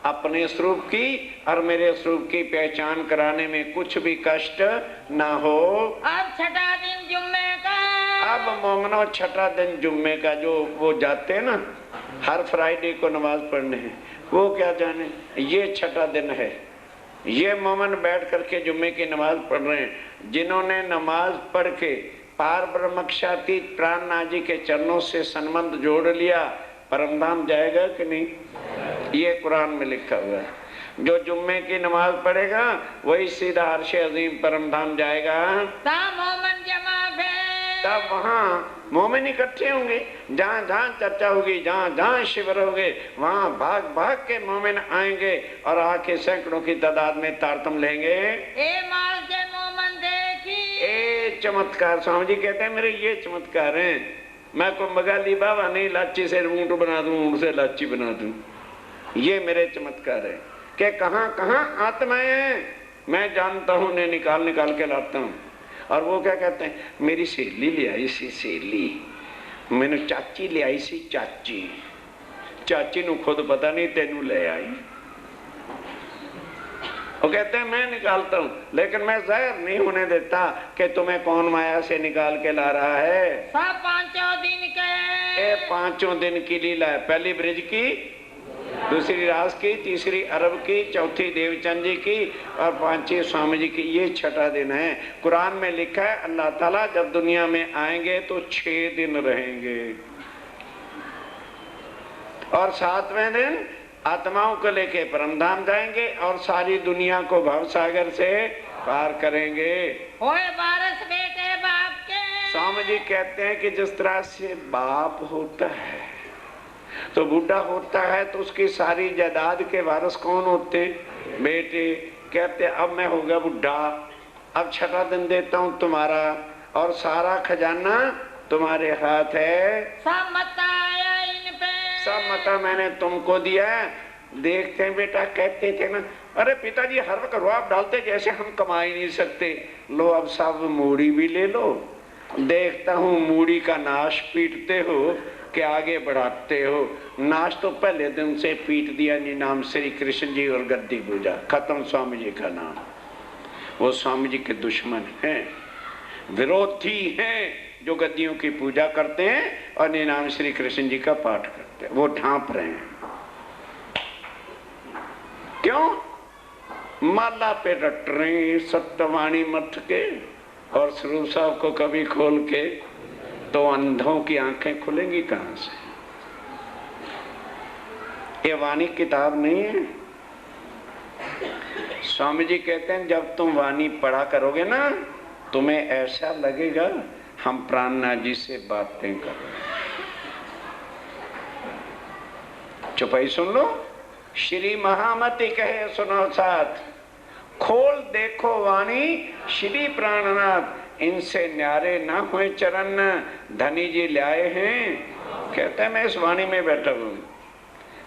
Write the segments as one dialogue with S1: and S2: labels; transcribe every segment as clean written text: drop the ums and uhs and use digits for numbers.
S1: अपने स्वरूप की और मेरे स्वरूप की पहचान कराने में कुछ भी कष्ट ना हो।
S2: अब छठा दिन जुम्मे का,
S1: अब मोमनो छठा दिन जुम्मे का, जो वो जाते हैं ना हर फ्राइडे को नमाज पढ़ने, वो क्या जाने ये छठा दिन है। ये मोमन बैठ करके जुम्मे की नमाज पढ़ रहे हैं। जिन्होंने नमाज पढ़ के पार ब्रह्मक्षातीत प्राणनाथ जी के चरणों से संबंध जोड़ लिया, परमधाम जाएगा कि नहीं? ये कुरान में लिखा हुआ है। जो जुम्मे की नमाज पढ़ेगा वही सीधा अर्श अजीम परमधाम जाएगा।
S2: मोमन जमा
S1: तब वहाँ मोमिन इकट्ठे होंगे, जहाँ जहाँ चर्चा होगी, जहाँ जहाँ शिविर होंगे, वहाँ भाग भाग के मोमिन आएंगे और आके सैकड़ों की तादाद में तारतम लेंगे।
S2: ए माल से मोमन देखी,
S1: ए चमत्कार। स्वामी जी कहते हैं मेरे ये चमत्कार हैं। मैं को मगाली बाबा नहीं, लाची से ऊँट बना दूं, ऊँट से लाची बना दूं। ये मेरे चमत्कार है कि कहाँ कहाँ आत्माएं हैं मैं जानता हूँ, उन्हें निकाल निकाल के लाता हूँ। और वो क्या कहते हैं, मेरी सहेली ले आई सी सहेली, मैंने चाची ले आई सी चाची, चाची नु खुद पता नहीं तेनू ले आई। वो कहते हैं मैं निकालता हूँ, लेकिन मैं जाहिर नहीं होने देता कि तुम्हें कौन माया से निकाल के ला रहा है।
S2: सब 5 दिन के,
S1: ये 5 दिन की लीला है। पहली ब्रिज की, दूसरी रास की, तीसरी अरब की, चौथी देवचंद जी की और 5वीं स्वामी जी की। ये छठा दिन है। कुरान में लिखा है अल्लाह ताला जब दुनिया में आएंगे तो 6 दिन रहेंगे और 7वें दिन आत्माओं को लेके परमधाम जाएंगे और सारी दुनिया को भवसागर से पार करेंगे।
S2: होए बारस बेटे बाप के।
S1: स्वामी जी कहते हैं कि जिस तरह से बाप होता है तो बूढ़ा होता है तो उसकी सारी जायदाद के वारिस कौन होते? बेटे। कहते अब मैं हो गया बूढ़ा, अब छठा दिन देता हूँ तुम्हारा और सारा खजाना तुम्हारे हाथ है।
S2: सब मता आया इन पे,
S1: सब मता मैंने तुमको दिया है। देखते हैं बेटा, कहते थे ना अरे पिताजी हर वक्त रुआब डालते जैसे हम कमा ही नहीं सकते। लो अब सब मूड़ी भी ले लो। देखता हूँ मूड़ी का नाश पीटते हो कि आगे बढ़ाते हो। नाश तो पहले दिन से पीट दिया जी, नाम श्री कृष्ण जी और गद्दी पूजा खत्म। स्वामी जी का नाम, वो स्वामी जी के दुश्मन हैं, विरोधी हैं जो गद्दियों की पूजा करते हैं और नाम श्री कृष्ण जी का पाठ करते हैं। वो ढांप रहे हैं। क्यों? माला पे रट रहे सत्यवाणी मठ के और स्वरूप साहब को कभी खोल के, तो अंधों की आंखें खुलेंगी कहां से? ये वाणी किताब नहीं है। स्वामी जी कहते हैं जब तुम वाणी पढ़ा करोगे ना तुम्हें ऐसा लगेगा हम प्राणनाथ जी से बातें कर रहे हैं। चुपाई सुन लो। श्री महामति कहे सुनो साथ, खोल देखो वाणी श्री प्राणनाथ, इनसे न्यारे ना हुए चरण धनी जी लाए हैं। कहते हैं मैं इस वाणी में बैठा हूँ।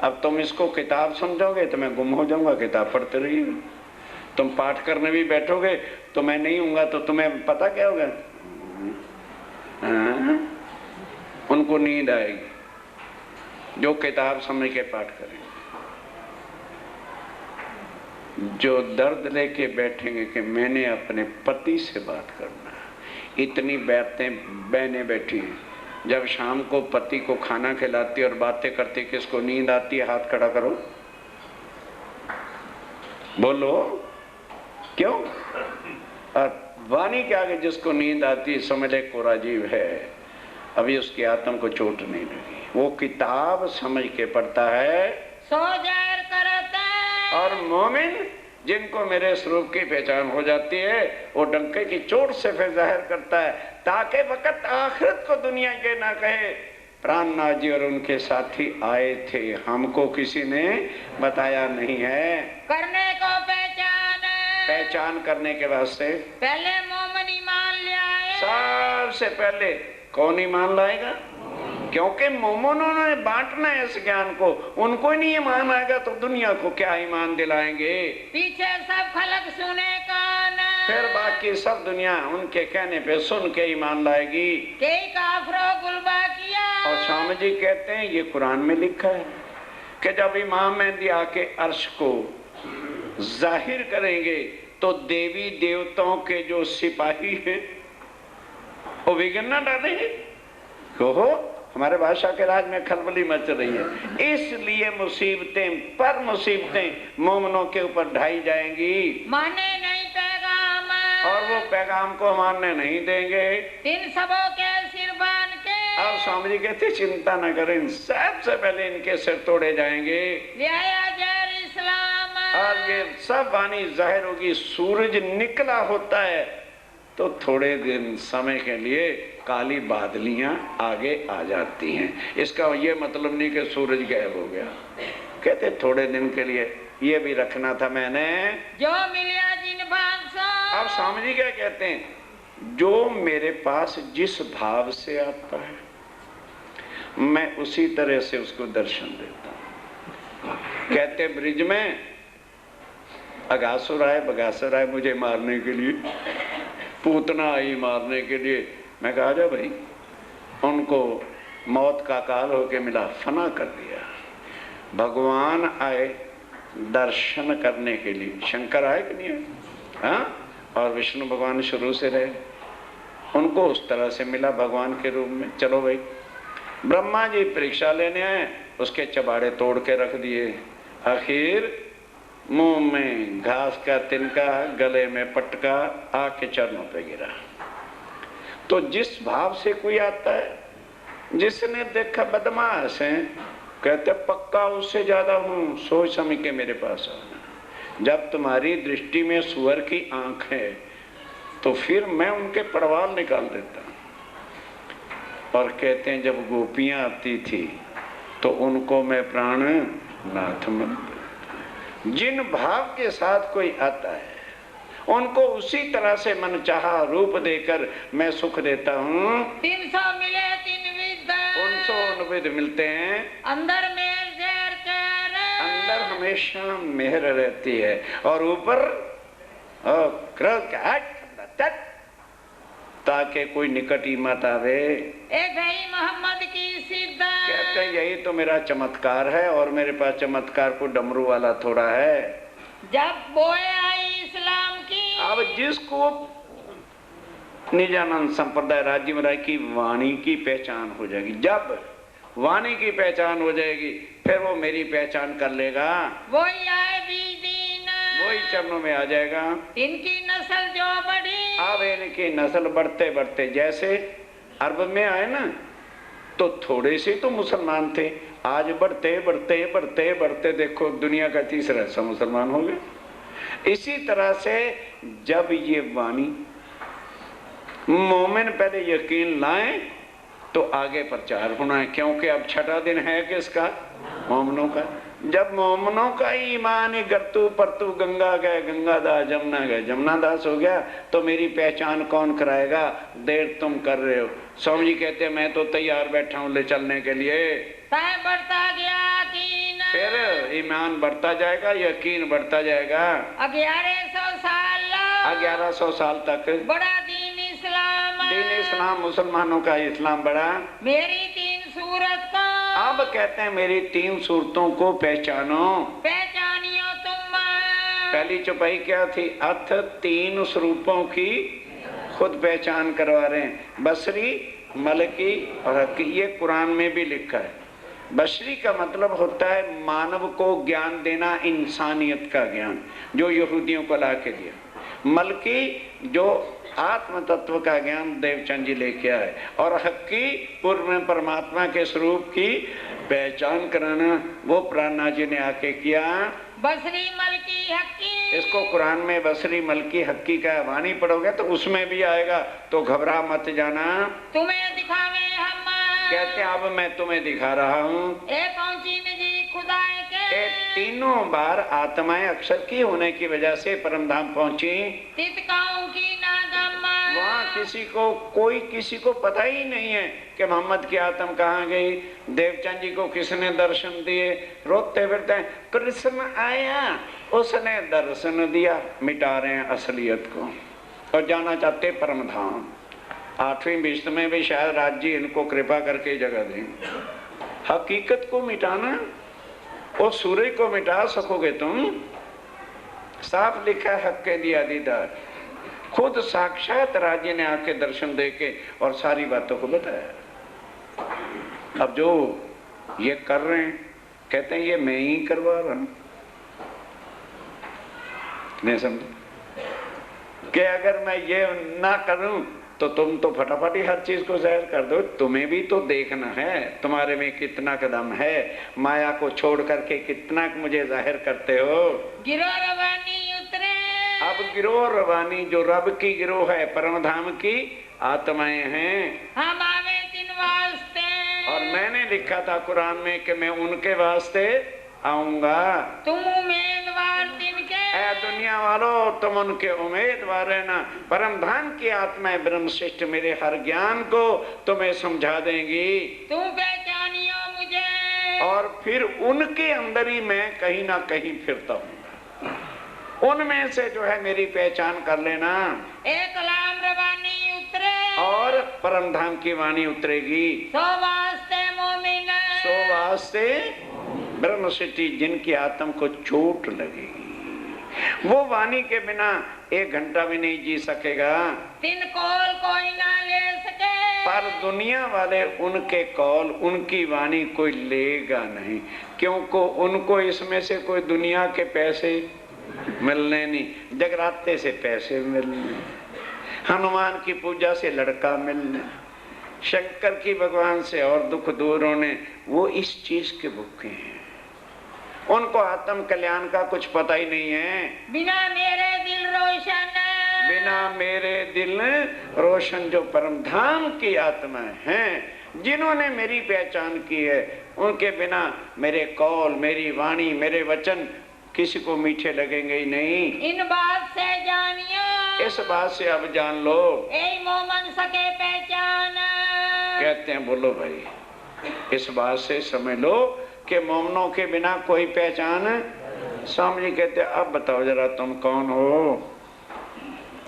S1: अब तुम इसको किताब समझोगे तो मैं गुम हो जाऊंगा, किताब पढ़ते रहिए। तुम पाठ करने भी बैठोगे तो मैं नहीं हूँगा तो तुम्हें पता क्या होगा? उनको नींद आएगी जो किताब समझ के पाठ करेंगे। जो दर्द लेके बैठेंगे कि मैंने अपने पति से बात करना है। इतनी बहनें बैठी हैं, जब शाम को पति को खाना खिलाती और बातें करती, किसको नींद आती है? हाथ खड़ा करो, बोलो क्यों? और वाणी के आगे जिसको नींद आती है समझ ले कोरा जीव है, अभी उसकी आत्मा को चोट नहीं लगी। वो किताब समझ के पढ़ता है।
S2: सो जाहिर करता है।
S1: और मोमिन जिनको मेरे स्वरूप की पहचान हो जाती है वो डंके की चोट से फिर जाहिर करता है, ताकि वक्त आखिरत को दुनिया ये ना कहे प्राणनाथ जी और उनके साथी आए थे, हमको किसी ने बताया नहीं है।
S2: करने को
S1: पहचान करने के वास्ते
S2: पहले मोमन ईमान ले आए।
S1: सबसे पहले कौन ईमान लाएगा? क्योंकि मोमनों ने बांटना है इस ज्ञान को, उनको ही नहीं ईमान आएगा तो दुनिया को क्या ईमान दिलाएंगे?
S2: पीछे सब खलक सुने कान,
S1: फिर बाकी सब दुनिया उनके कहने पे सुन के ईमान लाएगी।
S2: कई काफरों गुलबा किया।
S1: और स्वामी जी कहते हैं ये कुरान में लिखा है कि जब इमाम मेहदी आके अर्श को जाहिर करेंगे तो देवी देवताओं के जो सिपाही हैं वो विघ्न न डालेंगे। कहो हमारे बादशाह के राज में खलबली मच रही है, इसलिए मुसीबतें पर मुसीबतें मोमनों के ऊपर ढाई जाएंगी,
S2: माने नहीं पैगाम,
S1: और वो पैगाम को मानने नहीं देंगे।
S2: इन सबों के सिर बांध के
S1: अब स्वामी जी कहते चिंता न करें, सबसे पहले इनके सिर तोड़े जाएंगे
S2: लिया जहर इस्लाम।
S1: और ये सब वाणी जाहिर होगी। सूरज निकला होता है तो थोड़े दिन समय के लिए काली बादलियां आगे आ जाती हैं। इसका ये मतलब नहीं कि सूरज गायब हो गया, कहते थोड़े दिन के लिए ये भी रखना था मैंने।
S2: जो मिलिया जिन भांसो,
S1: अब स्वामी जी क्या कहते हैं, जो मेरे पास जिस भाव से आता है मैं उसी तरह से उसको दर्शन देता हूं। कहते ब्रिज में अगासुर आए, बगासुर आए मुझे मारने के लिए, पूतना आई मारने के लिए। मैं कहा जा भाई, उनको मौत का काल होके मिला, फना कर दिया। भगवान आए दर्शन करने के लिए, शंकर आए कि नहीं आए, हाँ? और विष्णु भगवान शुरू से रहे, उनको उस तरह से मिला भगवान के रूप में। चलो भाई, ब्रह्मा जी परीक्षा लेने आए, उसके चबाड़े तोड़ के रख दिए। आखिर मुंह में घास का तिनका, गले में पटका, आके चरणों पे गिरा। तो जिस भाव से कोई आता है, जिसने देखा बदमाश है, कहते पक्का उससे ज्यादा हूं, सोच समझ के मेरे पास आना। जब तुम्हारी दृष्टि में सुअर की आंख है तो फिर मैं उनके पड़वाल निकाल देता। और कहते हैं जब गोपियां आती थी तो उनको मैं प्राण नाथ मानता। जिन भाव के साथ कोई आता है उनको उसी तरह से मनचाहा रूप देकर मैं सुख देता हूँ।
S2: 300 मिले 3 विद,
S1: 300 विद मिलते हैं।
S2: अंदर मेर जहर कर,
S1: अंदर हमेशा मेहर रहती है और ऊपर क्रोध का हट, ताकि कोई निकट ही मत आवे।
S2: एक भाई मोहम्मद की सिद्ध,
S1: कहते हैं यही तो मेरा चमत्कार है, और मेरे पास चमत्कार को डमरू वाला थोड़ा है।
S2: जब बोए आई इस्लाम की,
S1: अब जिसको निजानंद संप्रदाय राजीव राय की वाणी की पहचान हो जाएगी, जब वाणी की पहचान हो जाएगी फिर वो मेरी पहचान कर लेगा,
S2: वही आए बीदीन,
S1: वही चरणों में आ जाएगा।
S2: इनकी नस्ल जो बढ़ी,
S1: अब इनकी नस्ल बढ़ते बढ़ते, जैसे अरब में आए ना तो थोड़े से तो मुसलमान थे, आज बढ़ते बढ़ते बढ़ते बढ़ते देखो दुनिया का तीसरा हिस्सा मुसलमान हो गए। इसी तरह से जब ये वाणी मोमिन पहले यकीन लाएं तो आगे प्रचार होना है, क्योंकि अब छठा दिन है किसका, मोमिनों का। जब मोमिनों का ही ईमान ही गरतू परतू गंगा गए गंगादास, जमुना गए जमुनादास हो गया, तो मेरी पहचान कौन कराएगा। देर तुम कर रहे हो। स्वामी जी कहते हैं मैं तो तैयार बैठा हूँ ले चलने के लिए।
S2: तय बढ़ता गया यकीन,
S1: फिर ईमान बढ़ता जाएगा, यकीन बढ़ता जाएगा।
S2: 1100 साल,
S1: 1100 साल तक
S2: बड़ा दीन इस्लाम,
S1: दीन इस्लाम, मुसलमानों का इस्लाम बड़ा।
S2: मेरी 3 सूरत को,
S1: अब कहते हैं मेरी 3 सूरतों को पहचानो।
S2: पहचानियो तुम।
S1: पहली चौपाई क्या थी, अथ 3 स्वरूपों की खुद पहचान करवा रहे हैं, बसरी, मलकी और हकी। ये कुरान में भी लिखा है। बशरी का मतलब होता है मानव को ज्ञान देना, इंसानियत का ज्ञान, जो यहूदियों को ला के दिया। मलकी जो आत्म तत्व का ज्ञान देवचंद जी लेके आए, और हक्की पूर्व में परमात्मा के स्वरूप की पहचान कराना, वो प्राणनाथ जी ने आके किया।
S2: बसरी मलकी हक्की,
S1: इसको कुरान में बसरी मलकी हक्की का वाणी पढ़ोगे तो उसमें भी आएगा, तो घबरा मत जाना।
S2: तुम्हें दिखावे हम,
S1: कहते हैं अब मैं तुम्हें दिखा रहा हूँ।
S2: ए पहुंची निजी खुदाए के,
S1: ये तीनों बार आत्माएं अक्षर की होने की वजह से परमधाम पहुंची।
S2: तितकाओं की नागम्मा,
S1: वहाँ कोई किसी को पता ही नहीं है कि मोहम्मद की आत्म कहाँ गई। देवचंद जी को किसने दर्शन दिए, रोते फिरते हैं कृष्ण आया, उसने दर्शन दिया। मिटा रहे हैं असलियत को और जाना चाहते परमधाम। 8वीं विश्व में भी शायद राज्य इनको कृपा करके जगह दें। हकीकत को मिटाना वो सूर्य को मिटा सकोगे तुम? साफ लिखा है हक के दिया दीदार। खुद साक्षात राज्य ने आके दर्शन देके और सारी बातों को बताया। अब जो ये कर रहे हैं कहते हैं ये मैं ही करवा रहा हूं। नहीं समझे कि अगर मैं ये ना करूं तो तुम तो फटाफट ही हर चीज को जाहिर कर दो। तुम्हें भी तो देखना है तुम्हारे में कितना कदम है। माया को छोड़ करके कितना मुझे जाहिर करते हो।
S2: गिरो रवानी उतरे।
S1: अब गिरो रवानी जो रब की गिरोह है, परम धाम की आत्माएं हैं।
S2: हम आवे तिन वास्ते।
S1: और मैंने लिखा था कुरान में कि मैं उनके वास्ते आऊंगा।
S2: तुम उम्मीदवार तिनके।
S1: ऐ दुनिया वालों तुम उनके उम्मीदवार है ना। परम धाम की आत्माएं ब्रह्म श्रेष्ठ मेरे हर ज्ञान को तुम्हें समझा देंगी।
S2: तुम पहचानियो मुझे।
S1: और फिर उनके अंदर ही मैं कहीं ना कहीं फिरता हूँ। उनमें से जो है मेरी पहचान कर लेना।
S2: एक कलाम रवानी उतरे।
S1: और परम धाम की वाणी उतरेगी।
S2: सो वास्ते मोमिन।
S1: सो वास्ते ब्रह्म सृष्टि जिनकी आत्म को चोट लगेगी वो वाणी के बिना 1 घंटा भी नहीं जी सकेगा।
S2: तिन कौल कोई ना ले सके।
S1: पर दुनिया वाले उनके कौल उनकी वाणी कोई लेगा नहीं, क्योंकि उनको इसमें से कोई दुनिया के पैसे मिलने नहीं, जगराते से पैसे मिलने, हनुमान की पूजा से लड़का मिलने, शंकर की भगवान से और दुख दूर होने। वो इस चीज के भूखे हैं। उनको आत्म कल्याण का कुछ पता ही नहीं है।
S2: बिना मेरे दिल रोशन।
S1: बिना मेरे दिल रोशन जो परम धाम की आत्मा हैं, जिन्होंने मेरी पहचान की है, उनके बिना मेरे कौल, मेरी वाणी, मेरे वचन किसी को मीठे लगेंगे ही नहीं।
S2: इन बात से जानियो।
S1: इस बात से अब जान लो।
S2: ए मोमन सके पहचान।
S1: कहते हैं बोलो भाई, इस बात से समझ लो कि मोमनों के बिना कोई पहचान। स्वामी जी कहते अब बताओ जरा तुम कौन हो।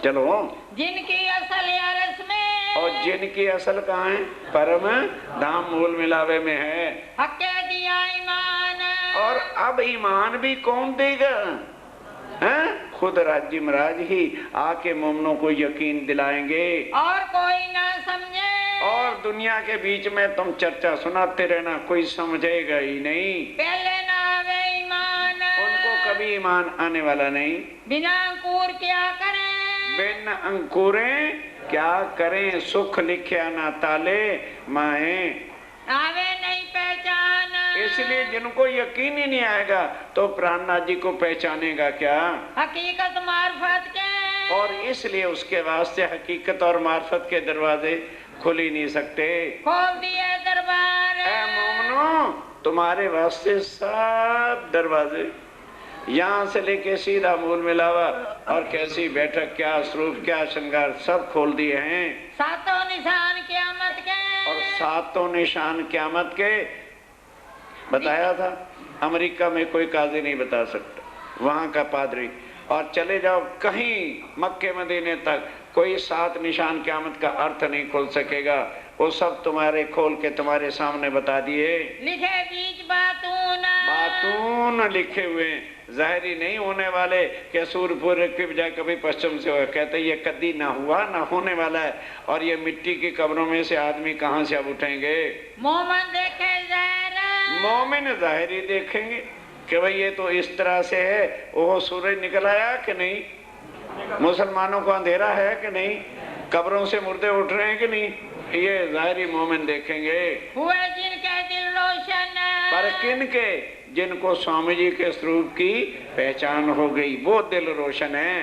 S1: चलो।
S2: जिनकी असल यारस में।
S1: और जिनकी असल कहाँ है? परम धाम मूल मिलावे में है।
S2: हक्के दिया ईमान।
S1: और अब ईमान भी कौन देगा? हैं? खुद राज्य महाराज ही आके मोमनों को यकीन दिलाएंगे।
S2: और कोई ना समझे।
S1: और दुनिया के बीच में तुम चर्चा सुनाते रहना, कोई समझेगा ही नहीं।
S2: पहले ना आवे ईमान।
S1: उनको कभी ईमान आने वाला नहीं।
S2: बिना अंकुर क्या करें?
S1: बिन अंकुरे क्या करें? सुख लिखे ना ताले माए।
S2: आवे नहीं पहचान।
S1: इसलिए जिनको यकीन ही नहीं आएगा तो प्राणनाथ जी को पहचानेगा क्या?
S2: हकीकत मार्फत के।
S1: और इसलिए उसके वास्ते हकीकत और मार्फत के दरवाजे खुल ही नहीं सकते।
S2: खोल दिए दरबार।
S1: ऐ मोमनो तुम्हारे वास्ते सब दरवाजे, यहाँ से लेके सीधा मूल मिलावा और कैसी बैठक, क्या स्वरूप, क्या श्रृंगार, सब खोल दिए हैं।
S2: सातों निशान क़यामत के।
S1: और सातों निशान क़यामत के बताया था। अमेरिका में कोई काजी नहीं बता सकता, वहाँ का पादरी। और चले जाओ कहीं मक्के मदीने तक, कोई 7 निशान क़यामत का अर्थ नहीं खोल सकेगा। वो सब तुम्हारे खोल के तुम्हारे सामने बता दिए।
S2: लिखे बीच बातून।
S1: बातून लिखे हुए, जाहिरी नहीं होने वाले कि सूरपुर की बजाय कभी पश्चिम से हुआ। कहते ये कभी ना हुआ ना होने वाला है। और ये मिट्टी की कब्रों में से आदमी कहाँ से अब उठेंगे?
S2: मोमन देखे ज़ाहिर।
S1: मोमिन जाहिरी देखेंगे कि भाई ये तो इस तरह से है। वो सूरज निकल आया कि नहीं? मुसलमानों को अंधेरा है कि नहीं? कब्रों से मुर्दे उठ रहे हैं कि नहीं? ये जाहिरी मोमिन देखेंगे।
S2: हुए जिनके दिल रोशन।
S1: पर किन के? जिनको स्वामी जी के स्वरूप की पहचान हो गई, वो दिल रोशन है।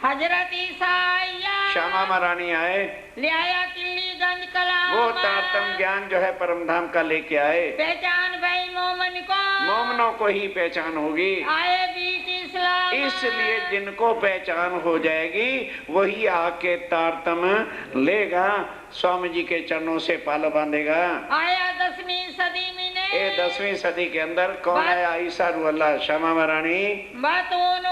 S2: हजरत ईसाइया।
S1: श्यामा महारानी आए,
S2: ले आया किल्लीगंज कलाम।
S1: वो तारतम ज्ञान जो है परमधाम का लेके आए।
S2: पहचान भाई मोमन को।
S1: मोमनों को ही पहचान होगी।
S2: आए बीच इस्लाम।
S1: इसलिए जिनको पहचान हो जाएगी वही आके तारतम लेगा, स्वामी जी के चरणों से पालो बांधेगा।
S2: आया 10वीं सदी में।
S1: ये 10वीं सदी के अंदर कौन आया? ईसा रूहल्लाह, श्यामा महारानी।
S2: बातून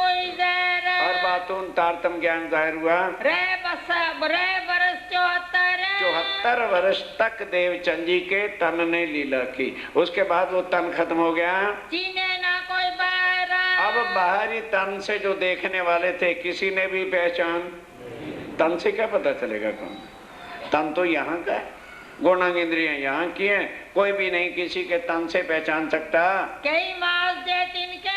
S1: और बातून तारतम ज्ञान जाहिर हुआ।
S2: रे बरस
S1: 74 वर्ष तक देवचंद जी के तन ने लीला की। उसके बाद वो तन खत्म हो गया।
S2: चीने ना
S1: बाहरी तन से जो देखने वाले थे किसी ने भी पहचान, तन से क्या पता चलेगा कौन? तन तो यहाँ का है, गुणांग इंद्रियां यहाँ की हैं, कोई भी नहीं किसी के तन से पहचान सकता।
S2: कई मास जे तिनके,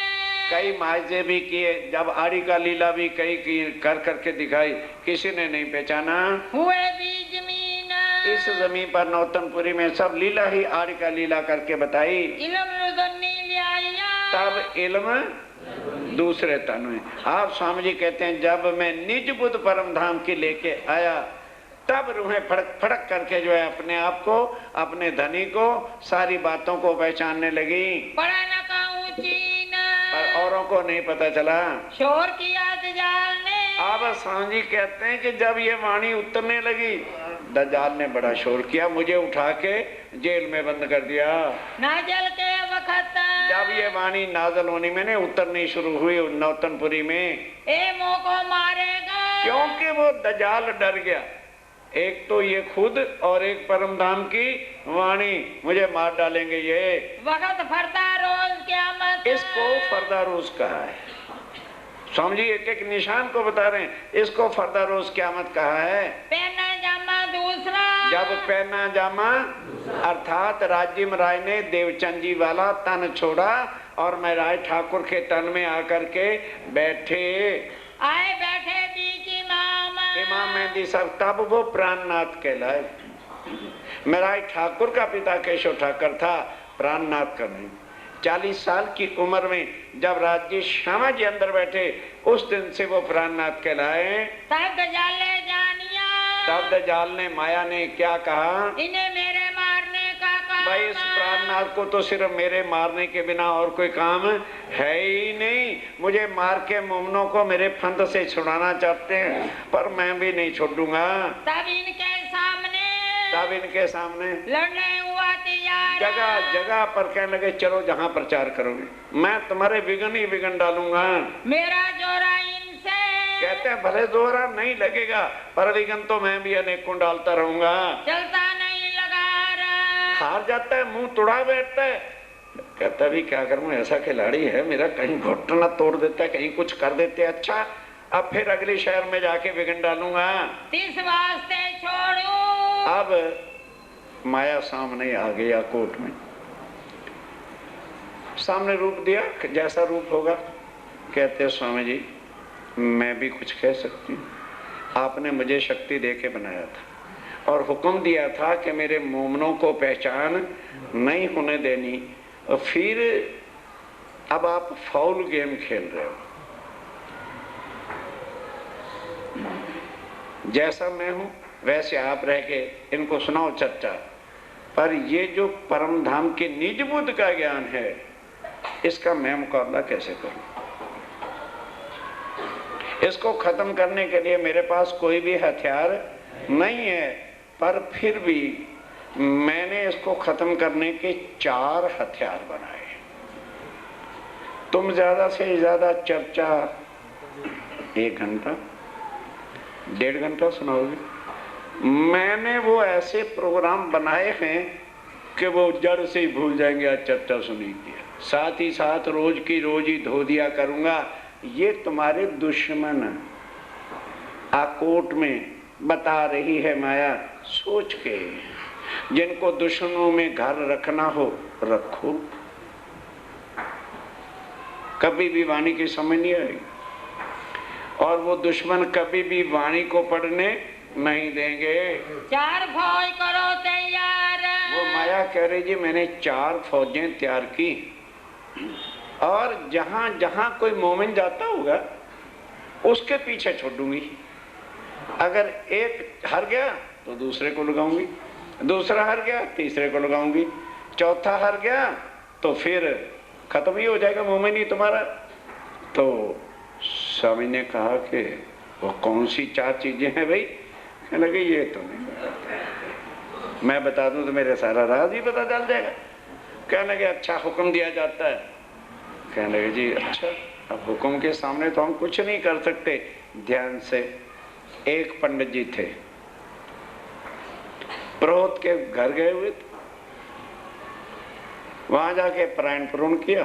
S1: कई माजे भी किए, जब आड़ी का लीला भी कई की कर करके दिखाई, किसी ने नहीं पहचाना।
S2: हुए भी जमीन,
S1: इस जमीन पर नौतनपुरी में सब लीला ही आड़ी का लीला करके बताई।
S2: इल्म रुदन्नी लियाइया,
S1: तब इल्म दूसरे तन में। आप स्वामी जी कहते हैं जब मैं निज बुद्ध परम धाम की लेके आया, तब रूहें फड़क फड़क करके जो है अपने आप को, अपने धनी को, सारी बातों को पहचानने लगी।
S2: पड़ा न कहूँ चीन,
S1: पर औरों को नहीं पता चला।
S2: शोर किया दजाल ने,
S1: अब स्वामी जी कहते हैं कि जब ये वाणी उतरने लगी, दज्जाल ने बड़ा शोर किया, मुझे उठा के जेल में बंद कर दिया।
S2: नाजल के वक्त,
S1: जब ये वाणी नाजल होनी मैंने उतरनी शुरू हुई नौतनपुरी में,
S2: ए मोह को मारेगा,
S1: क्योंकि वो दज्जाल डर गया। एक तो ये खुद और एक परम धाम की वाणी, मुझे मार डालेंगे ये।
S2: वक्त फरता रोज क़यामत,
S1: इसको फरदा रोज कहा है। स्वामी जी एक एक निशान को बता रहे हैं, इसको फरदा रोज क़यामत कहा है।
S2: पहना जामा दूसरा,
S1: जब पहना जामा अर्थात राजिम राय ने देवचंद जी वाला तन छोड़ा और मैं राय ठाकुर के तन में आकर के बैठे,
S2: आए बैठे बीच इमाम,
S1: इमाम मेहंदी साहब, तब वो प्राणनाथ कहलाए। मैं राय ठाकुर का पिता केशव ठाकुर था, प्राणनाथ का नहीं। 40 साल की उम्र में जब राज्य श्यामा जी अंदर बैठे, उस दिन से वो प्राणनाथ कहलाए।
S2: तब दजाले जानिया,
S1: तब दजाल ने, माया ने क्या कहा?
S2: इन्हें मेरे मारने का काम,
S1: भाई इस प्राणनाथ को तो सिर्फ मेरे मारने के बिना और कोई काम है ही नहीं। मुझे मार के मोमनों को मेरे फंद से छुड़ाना चाहते हैं, पर मैं भी नहीं छोड़ूंगा।
S2: तब
S1: इनके सामने
S2: लड़ने हुआ तैयार,
S1: जगह जगह पर कहने लगे चलो जहाँ प्रचार करोगे मैं तुम्हारे विघन ही विघन डालूंगा।
S2: मेरा जोरा इनसे,
S1: कहते हैं भले जोरा नहीं लगेगा, पर विघन तो मैं भी अनेकों डालता रहूंगा।
S2: चलता नहीं लगा रहा,
S1: हार जाता है, मुंह तुड़ा बैठता है। कहता भी क्या करूं, ऐसा खिलाड़ी है मेरा, कहीं घुटना तोड़ देता है, कहीं कुछ कर देते। अच्छा अब फिर अगले शहर में जाके विघन डालूंगा।
S2: इस वास्ते छोड़ू,
S1: अब माया सामने आ गया कोर्ट में, सामने रूप दिया, जैसा रूप होगा। कहते स्वामी जी मैं भी कुछ कह सकती हूँ, आपने मुझे शक्ति दे के बनाया था और हुक्म दिया था कि मेरे मोमनों को पहचान नहीं होने देनी, और फिर अब आप फाउल गेम खेल रहे हो। जैसा मैं हूं वैसे आप रह के इनको सुनाओ चर्चा, पर ये जो परम धाम के निज बुद्ध का ज्ञान है, इसका मैं मुकाबला कैसे करूं? इसको खत्म करने के लिए मेरे पास कोई भी हथियार नहीं है, पर फिर भी मैंने इसको खत्म करने के 4 हथियार बनाए। तुम ज्यादा से ज्यादा चर्चा 1 घंटा 1.5 घंटा सुनाओगे, मैंने वो ऐसे प्रोग्राम बनाए हैं कि वो जड़ से ही भूल जाएंगे आज चर्चा सुनी की। साथ ही साथ रोज की रोज ही धो दिया करूंगा। ये तुम्हारे दुश्मन आकोट में बता रही है माया, सोच के। जिनको दुश्मनों में घर रखना हो रखो, कभी भी वाणी की समझ नहीं आएगी, और वो दुश्मन कभी भी वाणी को पढ़ने नहीं देंगे।
S2: 4 फौज करो तैयार,
S1: वो माया कह रही जी मैंने 4 फौजें तैयार की, और जहां जहां कोई मोमिन जाता होगा उसके पीछे छोड़ूंगी। अगर एक हार गया तो दूसरे को लगाऊंगी, दूसरा हार गया तीसरे को लगाऊंगी, चौथा हार गया तो फिर खत्म ही हो जाएगा मोमिन ही तुम्हारा। तो स्वामी ने कहा कि वो कौन सी 4 चीजें हैं भाई? कहने लगे ये तो नहीं, मैं बता दूं तो मेरे सारा राज ही पता चल जाएगा। कहने लगे अच्छा हुक्म दिया जाता है। कहने लगे जी अच्छा, अब हुक्म के सामने तो हम कुछ नहीं कर सकते। ध्यान से, एक पंडित जी थे, पुरोहित के घर गए हुए थे, वहां जाके प्राण पूर्ण किया,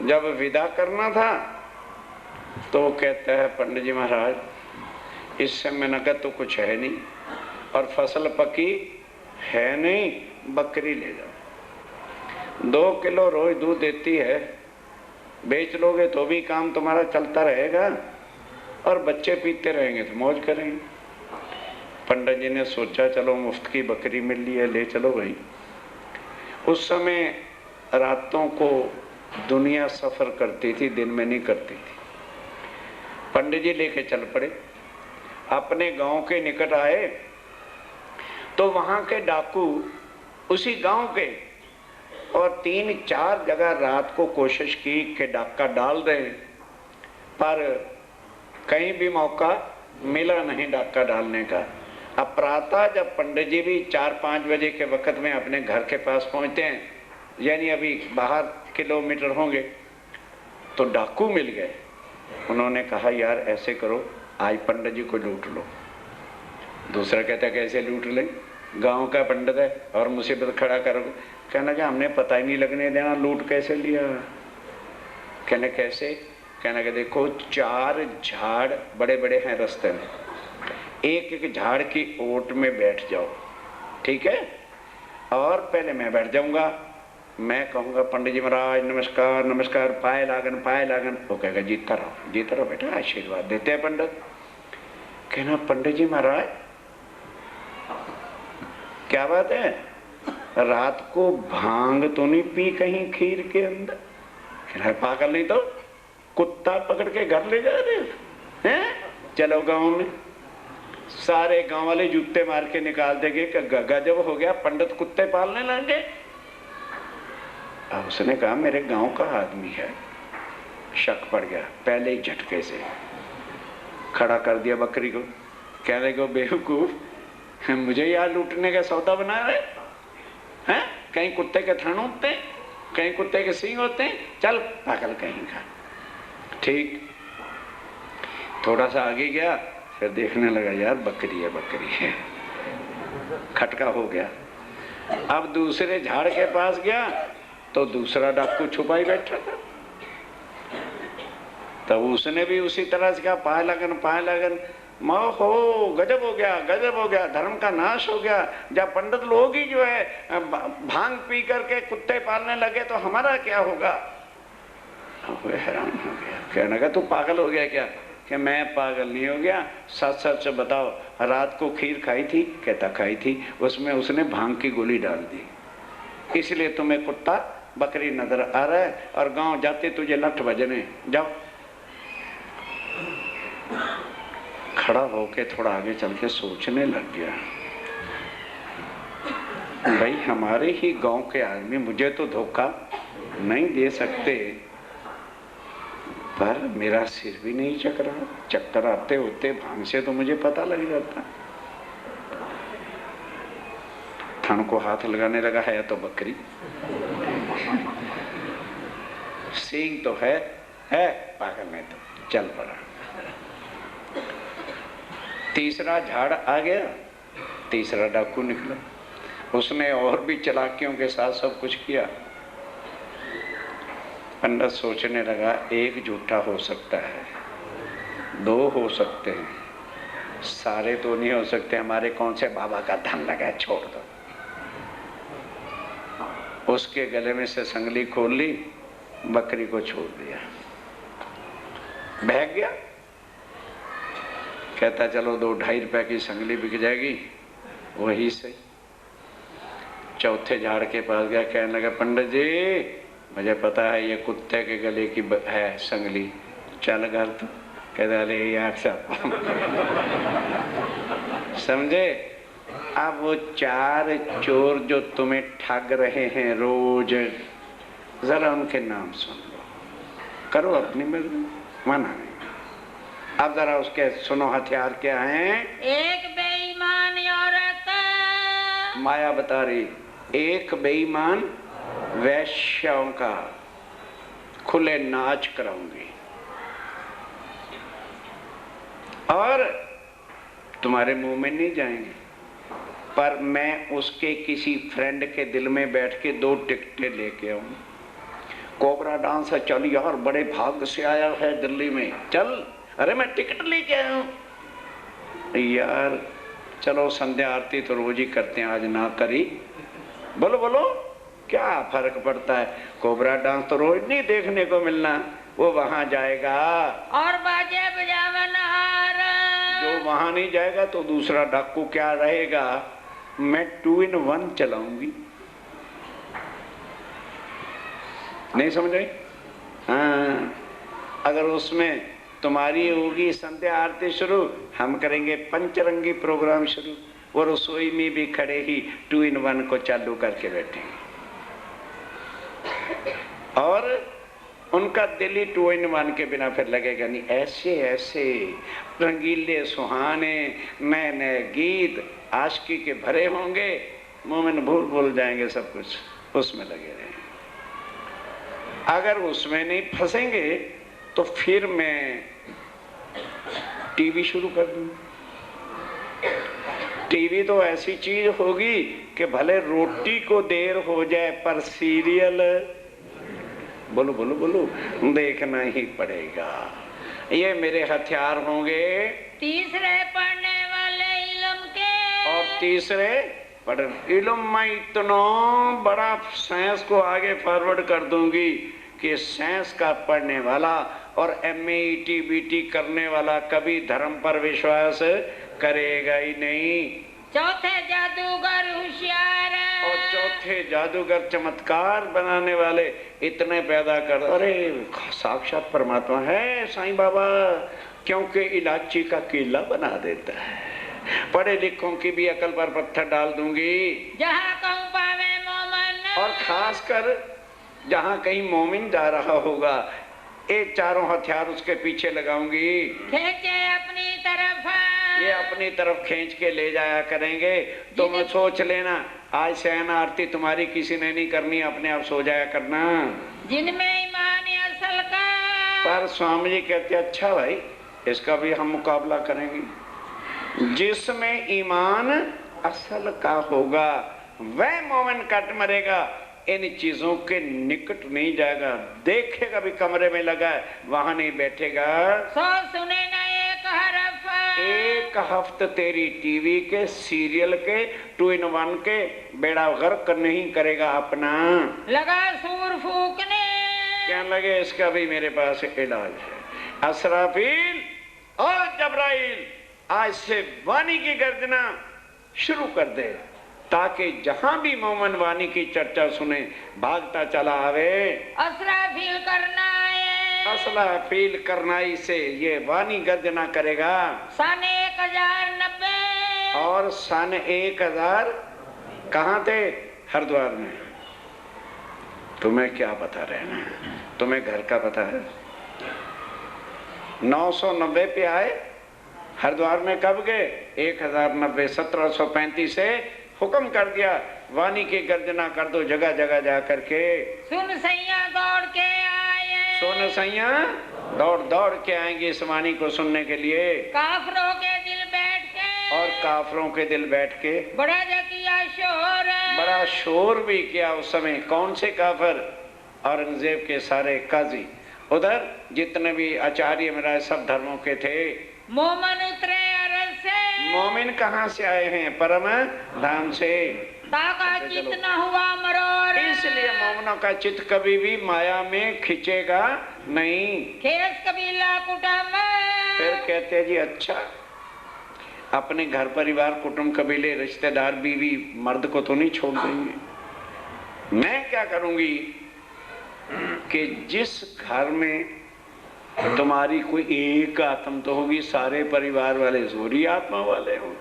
S1: जब विदा करना था तो कहता है पंडित जी महाराज इस समय नकद तो कुछ है नहीं और फसल पकी है नहीं, बकरी ले जाओ, 2 किलो रोज दूध देती है, बेच लोगे तो भी काम तुम्हारा चलता रहेगा और बच्चे पीते रहेंगे तो मौज करेंगे। पंडित जी ने सोचा चलो मुफ्त की बकरी मिल ली है, ले चलो भाई। उस समय रातों को दुनिया सफर करती थी, दिन में नहीं करती थी। पंडित जी लेके चल पड़े, अपने गांव के निकट आए तो वहां के डाकू उसी गांव के और 3-4 जगह रात को कोशिश की कि डाका डाल दें, पर कहीं भी मौका मिला नहीं डाका डालने का। अब प्रातः जब पंडित जी भी 4-5 बजे के वक्त में अपने घर के पास पहुंचते हैं, यानी अभी बाहर किलोमीटर होंगे, तो डाकू मिल गए। उन्होंने कहा यार ऐसे करो, आज पंडित जी को लूट लो। दूसरा कहता कैसे लूट ले, गांव का पंडित है और मुसीबत खड़ा करोगे। कहना कि हमने पता ही नहीं लगने देना, लूट कैसे लिया। कहने कैसे, कहना कि देखो 4 झाड़ बड़े बड़े हैं रास्ते में, एक एक झाड़ की ओट में बैठ जाओ, ठीक है, और पहले मैं बैठ जाऊंगा, मैं कहूंगा पंडित जी महाराज नमस्कार नमस्कार, पाए लागन पाए लागन। वो कहेगा जीता रहो बेटा, आशीर्वाद देते हैं पंडित। कहना पंडित जी महाराज क्या बात है, रात को भांग तो नहीं पी कहीं खीर के अंदर? कहना पागल नहीं तो कुत्ता पकड़ के घर ले जा रहे हैं? चलो गांव में सारे गांव वाले जूते मार के निकाल देंगे कि गजब हो गया, पंडित कुत्ते पालने लगे। अब उसने कहा मेरे गांव का आदमी है, शक पड़ गया, पहले ही झटके से खड़ा कर दिया बकरी को। कहने को बेवकूफ, मुझे यार लूटने का सौदा बना रहे हैं? कहीं कुत्ते के थन होते हैं, कहीं कुत्ते के सींग होते हैं, चल पागल कहीं का। ठीक, थोड़ा सा आगे गया, फिर देखने लगा यार बकरी है, खटका हो गया। अब दूसरे झाड़ के पास गया तो दूसरा डाकू छुपा ही बैठा था। तब उसने भी उसी तरह से कहा पाए लगन, हो गजब हो गया, धर्म का नाश हो गया। जब पंडित लोग ही जो है भांग पी करके कुत्ते पालने लगे तो हमारा क्या होगा? हैरान हो गया, कहने लगा तू पागल हो गया क्या? कि मैं पागल नहीं हो गया, सच सच बताओ रात को खीर खाई थी? कहता खाई थी, उसमें उसने भांग की गोली डाल दी, इसलिए तुम्हें कुत्ता बकरी नजर आ रहा है और गांव जाते तुझे लठ बजने। जाओ। खड़ा होके थोड़ा आगे चल के सोचने लग गया, भाई हमारे ही गांव के आदमी मुझे तो धोखा नहीं दे सकते, पर मेरा सिर भी नहीं चक रहा, चक्कर आते होते भांग से तो मुझे पता लग जाता। थन को हाथ लगाने लगा, है तो बकरी, सींग तो है पागल में तो चल पड़ा। तीसरा झाड़ आ गया, तीसरा डाकू निकला, उसने और भी चालाकियों के साथ सब कुछ किया। पंडित सोचने लगा एक झूठा हो सकता है, 2 हो सकते हैं, सारे तो नहीं हो सकते, हमारे कौन से बाबा का धन लगा, छोड़ दो। उसके गले में से संगली खोल ली, बकरी को छोड़ दिया, भाग गया। कहता चलो 2-2.5 रुपए की संगली बिक जाएगी, वही सही। चौथे झाड़ के पास गया, कहने लगा पंडित जी मुझे पता है ये कुत्ते के गले की है संगली, चल घर तो। कहता अरे यार सब समझे। अब वो 4 चोर जो तुम्हें ठग रहे हैं रोज, जरा उनके नाम सुन लो, करो अपनी मर्जी, मना नहीं। अब जरा उसके सुनो हथियार क्या हैं।
S2: एक बेईमान औरत,
S1: माया बता रही, एक बेईमान वैश्यों का खुले नाच कराऊंगी और तुम्हारे मुंह में नहीं जाएंगे, पर मैं उसके किसी फ्रेंड के दिल में बैठ के 2 टिकटें लेके आऊं, कोबरा डांस है, चल यार बड़े भाग्य से आया है दिल्ली में, चल। अरे मैं टिकट लेके आया हूं यार। चलो संध्या आरती तो रोज ही करते हैं, आज ना करी। बोलो बोलो क्या फर्क पड़ता है, कोबरा डांस तो रोज नहीं देखने को मिलना, वो वहां जाएगा।
S2: और बाजे बजावन हार
S1: जो वहां नहीं जाएगा तो दूसरा डाकू क्या रहेगा, मैं 2 in 1 चलाऊंगी। नहीं समझ रहे? हाँ, अगर उसमें तुम्हारी होगी संध्या आरती शुरू, हम करेंगे पंचरंगी प्रोग्राम शुरू। वो रसोई में भी खड़े ही 2 in 1 को चालू करके बैठेंगे और उनका दिल ही 2 in 1 के बिना फिर लगेगा नहीं। ऐसे ऐसे रंगीले सुहाने नए नए गीत आशिकी के भरे होंगे, मोमिन भूल जाएंगे सब कुछ, उसमें लगे रहेंगे। अगर उसमें नहीं फंसेंगे तो फिर मैं टीवी शुरू कर दूं। टीवी तो ऐसी चीज होगी कि भले रोटी को देर हो जाए पर सीरियल बोलो बोलो बोलो देखना ही पड़ेगा। ये मेरे हथियार होंगे।
S2: तीसरे पढ़ने वाले इल्म के
S1: और तीसरे पढ़ इल्म में इतना बड़ा साइंस को आगे फॉरवर्ड कर दूंगी कि साइंस का पढ़ने वाला और MA ET BT करने वाला कभी धर्म पर विश्वास करेगा ही नहीं।
S2: चौथे जादूगर होशियार
S1: और चौथे जादूगर चमत्कार बनाने वाले इतने पैदा कर। अरे साक्षात परमात्मा है साईं बाबा, क्योंकि इलायची का केला बना देता है। पढ़े लिखों की भी अकल पर पत्थर डाल दूंगी।
S2: जहाँ कहूँ पावे मोमन,
S1: और खास कर जहाँ कहीं मोमिन जा रहा होगा, ये चारों हथियार उसके पीछे लगाऊंगी।
S2: खींचे अपनी तरफ,
S1: ये अपनी तरफ खींच के ले जाया करेंगे। तुम सोच लेना आज शयन आरती तुम्हारी किसी ने नहीं करनी, अपने आप सो जाया करना।
S2: जिनमें ईमान असल का।
S1: पर स्वामी जी कहते अच्छा भाई इसका भी हम मुकाबला करेंगे। जिसमें ईमान असल का होगा वह मोमिन कट मरेगा, इन चीजों के निकट नहीं जाएगा। देखेगा भी कमरे में लगा है, वहां नहीं बैठेगा।
S2: सो सुनेगा एक हरफ,
S1: एक हफ्ते तेरी टीवी के सीरियल के 2 in 1 के बेड़ा गर्क नहीं करेगा अपना।
S2: लगा सूर फूकने,
S1: क्या लगे इसका भी मेरे पास इलाज है। असराफील और जबराइल आज से वाणी की गर्जना शुरू कर दे, ताकि जहां भी मोमन वाणी की चर्चा सुने भागता चला आवे।
S2: असराफील करना है,
S1: असला फील करनाई से ये वाणी गर्जना करेगा।
S2: सन 1090
S1: और सन 1000 कहाँ थे? हरिद्वार में। तुम्हें क्या पता रहना, तुम्हें घर का पता है। 990 पे आए, हरिद्वार में कब गए? 1090 1735 से हुक्म कर दिया वाणी की गर्जना कर दो जगह जगह जा करके।
S2: सुन सैया दौड़ के आए,
S1: सुन सैया दौड़ दौड़ के आएंगे इस वाणी को सुनने के लिए।
S2: काफरों के दिल बैठ के,
S1: और काफरों के दिल बैठ के
S2: बड़ा जकिया शोर,
S1: बड़ा शोर भी किया उस समय। कौन से काफर? औरंगजेब के सारे काजी, उधर जितने भी आचार्य मेरा सब धर्मों के थे।
S2: मोमन उतरे अरज से,
S1: मोमिन कहाँ से आए हैं? परम धाम से।
S2: ताका चित न हुआ मरोर,
S1: इसलिए मोमनों का चित्त कभी भी माया में खिंचेगा नहीं।
S2: खेस कबीला कुटुंब,
S1: फिर कहते जी अच्छा अपने घर परिवार कुटुंब कबीले रिश्तेदार बीवी मर्द को तो नहीं छोड़ देंगे। मैं क्या करूंगी कि जिस घर में तुम्हारी कोई एक आत्मा तो होगी, सारे परिवार वाले जोरी आत्मा वाले हो।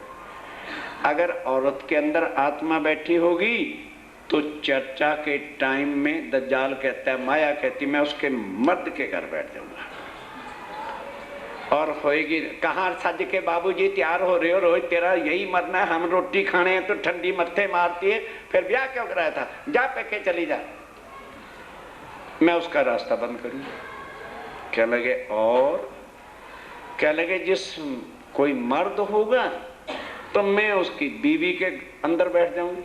S1: अगर औरत के अंदर आत्मा बैठी होगी तो चर्चा के टाइम में दज्जाल कहता है, माया कहती मैं उसके मर्द के घर बैठ जाऊंगा। और होएगी कहाँ सज के बाबूजी तैयार हो रहे हो, रोज तेरा यही मरना है, हम रोटी खाने हैं तो ठंडी मत्थे मारती है, फिर ब्याह क्यों कराया था, जा पैके चली जा। मैं उसका रास्ता बंद करूं। क्या लगे? और क्या लगे जिस कोई मर्द होगा तो मैं उसकी बीवी के अंदर बैठ जाऊंगी।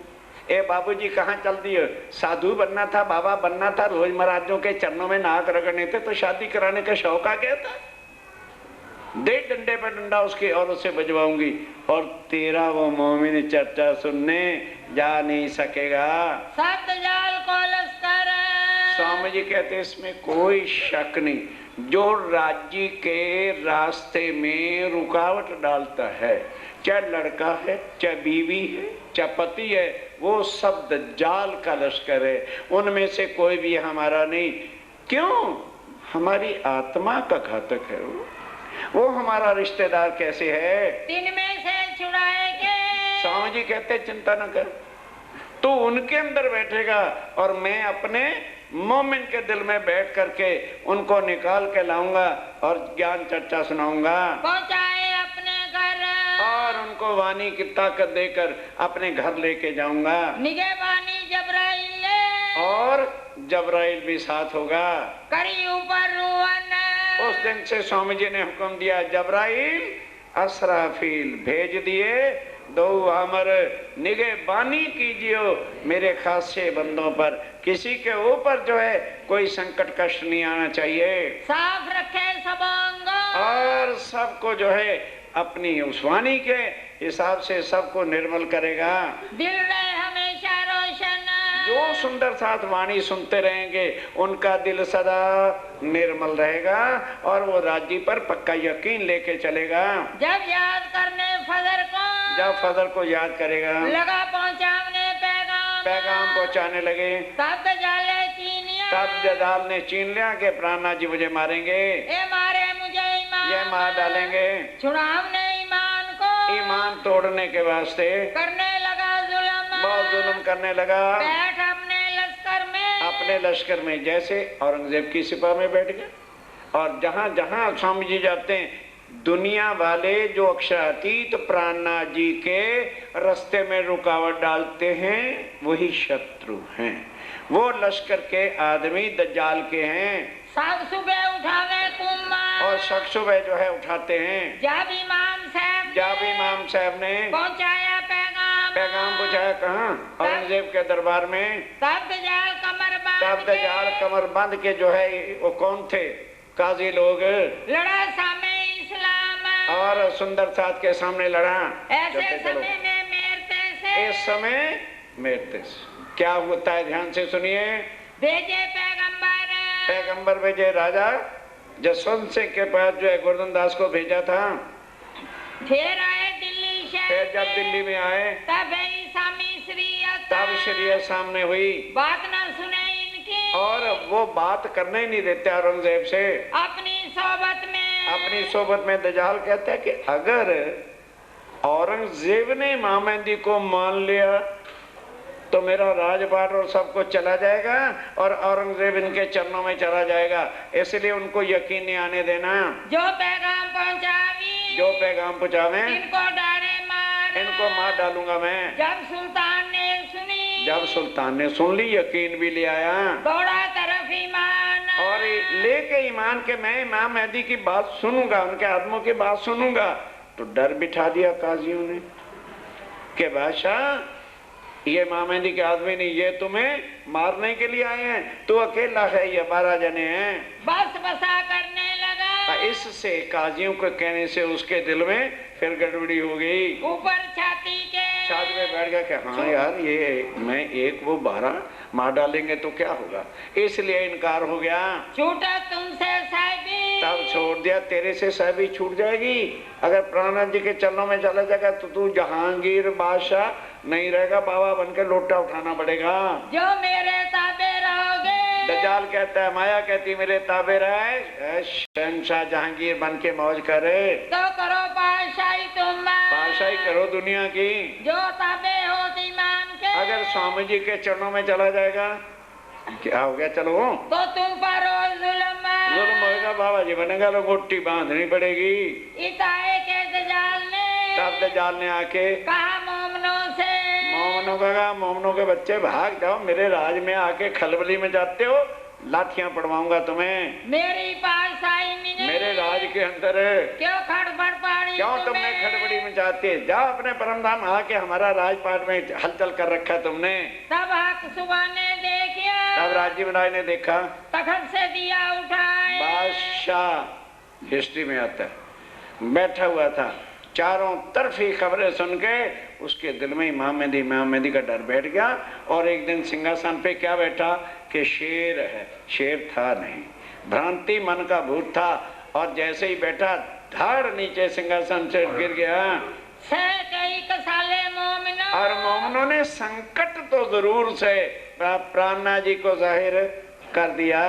S1: ए बाबूजी कहाँ चल दिए? साधु बनना था, बाबा बनना था, रोज महाराजों के चरणों में नाक रगड़ने थे, तो शादी कराने का शौक आ गया था। दे डंडे पे डंडा उसके और उसे बजवाऊंगी, और तेरा वो मोमिन चर्चा सुनने जा नहीं सकेगा।
S2: सत जाल को लश्कर।
S1: स्वामी जी कहते इसमें कोई शक नहीं, जो राज्य के रास्ते में रुकावट डालता है, चाहे लड़का है, चाहे बीवी है, चाहे पति है, वो सब दज्जाल का लश्कर है। उनमें से कोई भी हमारा नहीं। क्यों? हमारी आत्मा का घातक है वो हमारा रिश्तेदार कैसे है?
S2: तीन में से छुड़ाएंगे।
S1: स्वामी जी कहते चिंता न कर, तू उनके अंदर बैठेगा और मैं अपने मोमिन के दिल में बैठ करके उनको निकाल के लाऊंगा और ज्ञान चर्चा सुनाऊंगा,
S2: पहुंचाए अपने घर,
S1: और उनको वाणी की ताकत देकर अपने घर लेके जाऊंगा।
S2: निगहबानी जबराइल
S1: और जबराइल भी साथ होगा।
S2: करी ऊपर रुअन।
S1: उस दिन से स्वामी जी ने हुक्म दिया, जबराइल असराफील भेज दिए, दो अमर निगहबानी कीजिए मेरे खासे बंदों पर, किसी के ऊपर जो है कोई संकट कष्ट नहीं आना चाहिए।
S2: साफ रखे सब अंग,
S1: और सबको जो है अपनी उस वाणी के हिसाब से सबको निर्मल करेगा।
S2: दिल रहे हमेशा रोशन।
S1: जो सुंदर साथ वाणी सुनते रहेंगे उनका दिल सदा निर्मल रहेगा और वो राज्य पर पक्का यकीन लेके चलेगा।
S2: जब याद करने फजर को,
S1: जब फजर को याद करेगा,
S2: लगा पहुंचाने
S1: पैगाम पहुंचाने लगे,
S2: तब जाले चीनिया,
S1: तब जदाल ने चीन लिया कि प्राणा जी मुझे मारेंगे,
S2: ये मारे मुझे ईमान,
S1: ये मार डालेंगे।
S2: छुड़ावने ईमान को,
S1: ईमान तोड़ने के वास्ते
S2: करने लगा जुल्म,
S1: बहुत जुल्म करने लगा।
S2: बैठ अपने लश्कर में,
S1: अपने लश्कर में, जैसे औरंगजेब की सिपा में बैठ गए। और जहां जहां स्वामी जी जाते हैं, दुनिया वाले जो अक्षरातीत प्राणनाथ जी के रास्ते में रुकावट डालते हैं वही शत्रु हैं। वो लश्कर के आदमी दज्जाल के हैं।
S2: सब सुबह उठावे कुम्मा,
S1: और शख्स सुबह जो है उठाते हैं।
S2: जब इमाम साहब ने
S1: पहुंचाया पैगाम पहुंचाया कहाँ? औरंगजेब के दरबार में।
S2: तब दज्जाल
S1: कमर बांध के जो है, वो कौन थे? काजी लोग।
S2: लड़ा सामे इस्लाम,
S1: और सुंदर साथ के सामने लड़ा।
S2: ऐसे समय में मेरते से,
S1: इस समय मेरते से क्या होता है ध्यान से सुनिए।
S2: भेजे
S1: पैगंबर भेजे, राजा जसवंत सिंह के पास जो है गोवर्धन दास को भेजा था।
S2: फिर आए दिल्ली शहर,
S1: फिर जब दिल्ली में आए
S2: तब
S1: शरीयत सामने हुई,
S2: बात ना सुने इनकी,
S1: और वो बात करने ही नहीं देते औरंगजेब से।
S2: अपनी
S1: सोबत में दज्जाल कहता है कि अगर औरंगजेब ने मामेंदी को मान लिया तो मेरा राजपाट और सब कुछ चला जाएगा और औरंगजेब इनके चरणों में चला जाएगा, इसलिए उनको यकीन नहीं आने देना।
S2: जो पैगाम पहुंचावे
S1: इनको मार डालूंगा मैं।
S2: जब
S1: सुल्तान ने सुन ली, यकीन भी ले आया,
S2: दौड़ा तरफ ईमान,
S1: और लेके ईमान के मैं इमाम मेहदी की बात सुनूंगा, उनके आदमों की बात सुनूंगा। तो डर बिठा दिया काजियों ने कि बादशाह ये इमाम मेहदी के आदमी नहीं, ये तुम्हें मारने के लिए आए हैं, तू अकेला है, ये 12 जने हैं।
S2: बस बसा करने लगा।
S1: इससे काजियों के कहने से उसके दिल में फिर गड़बड़ी हो गई।
S2: ऊपर छाती
S1: में बैठ गया कि हाँ यार, ये मैं एक वो 12 मार डालेंगे तो क्या होगा, इसलिए इनकार हो गया।
S2: छूटा तुमसे साहिबी,
S1: तब छोड़ दिया, तेरे से साहिबी छूट जाएगी। अगर प्राणनाथ जी के चरणों में चला जाएगा तो तू जहांगीर बादशाह नहीं रहेगा, बाबा बन के लोटा उठाना पड़ेगा।
S2: जो मेरे ताबे रहोगे,
S1: दज्जाल कहता है, माया कहती मेरे ताबे रहे, शहंशाह जहांगीर बन के मौज करे,
S2: तो करो बादशाही तुम,
S1: बादशाही करो दुनिया की,
S2: जो ताबे हो ईमान के।
S1: अगर स्वामी जी के चरणों में चला जाएगा क्या हो गया? चलो
S2: तो तुम पर
S1: जुल्म होगा, बाबा जी बनेगा, लोग मुट्ठी बांधनी पड़ेगी।
S2: इताए के दज्जाल ने,
S1: तब दज्जाल ने आके
S2: कहा मोमनों से,
S1: मोमनों के बच्चे भाग जाओ, मेरे राज में आके खलबली में जाते हो, लाठियां पड़वाऊंगा तुम्हें।
S2: मेरी बादशाही में,
S1: मेरे राज के के अंदर?
S2: क्यों खड़बड़ पाड़ी
S1: क्यों तुमने खड़बड़ी मचाती है? जाओ अपने परमधाम आके हमारा राजपाट में हलचल कर रखा तुमने।
S2: तब हक सुबह ने देखिया,
S1: तब राजीव राय ने देखा,
S2: तखत से दिया उठाए।
S1: बादशाह हिस्ट्री में आता है, बैठा हुआ था, चारों तरफ ही खबरें सुन के उसके दिल में इमाम मेहदी का डर बैठ गया। और एक दिन सिंहासन पे क्या बैठा कि शेर है, शेर था नहीं, भ्रांति मन का भूत था। और जैसे ही बैठा धड़ नीचे सिंहासन से गिर गया। और मोमनों ने संकट तो जरूर से प्राणनाथ जी को जाहिर कर दिया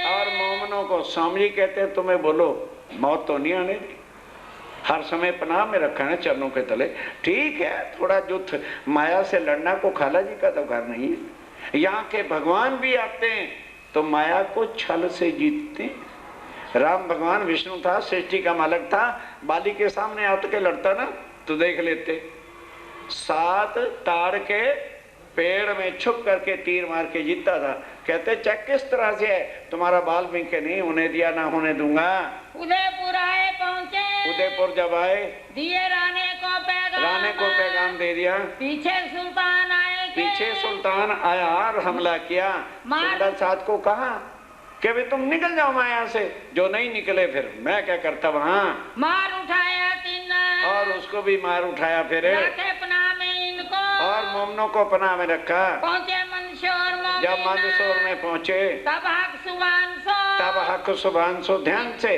S1: और मोमनों को स्वामी जी कहते तुम्हें बोलो मौत तो नहीं आने दी, हर समय पनाह में रखा है चरणों के तले। ठीक है, थोड़ा युद्ध माया से लड़ना को खाला जी का तो घर नहीं है। यहाँ के भगवान भी आते हैं तो माया को छल से जीतते हैं। राम भगवान विष्णु था, सृष्टि का मालिक था, बाली के सामने आते के लड़ता ना तो देख लेते, 7 ताड़ के पेड़ में छुप करके तीर मार के जीतता था। कहते चेक किस तरह से है, तुम्हारा बाल भी के नहीं होने दिया ना होने दूंगा।
S2: उदयपुर आए पहुँचे,
S1: उदयपुर जब आए
S2: दिए राने को
S1: पैगाम दे दिया।
S2: पीछे सुल्तान आए,
S1: पीछे सुल्तान आया और हमला किया। सुंदर साथ को कहा कि भी तुम निकल जाओ माया से, जो नहीं निकले फिर मैं क्या करता वहाँ।
S2: मार उठाया तीन
S1: और उसको भी मार उठाया फिर
S2: पनाह में इनको,
S1: और मोमनों को पनाह में रखा।
S2: पहुँचे मंदसौर में,
S1: जब मंदसौर में पहुँचे
S2: तब हक
S1: सुबानसो ध्यान से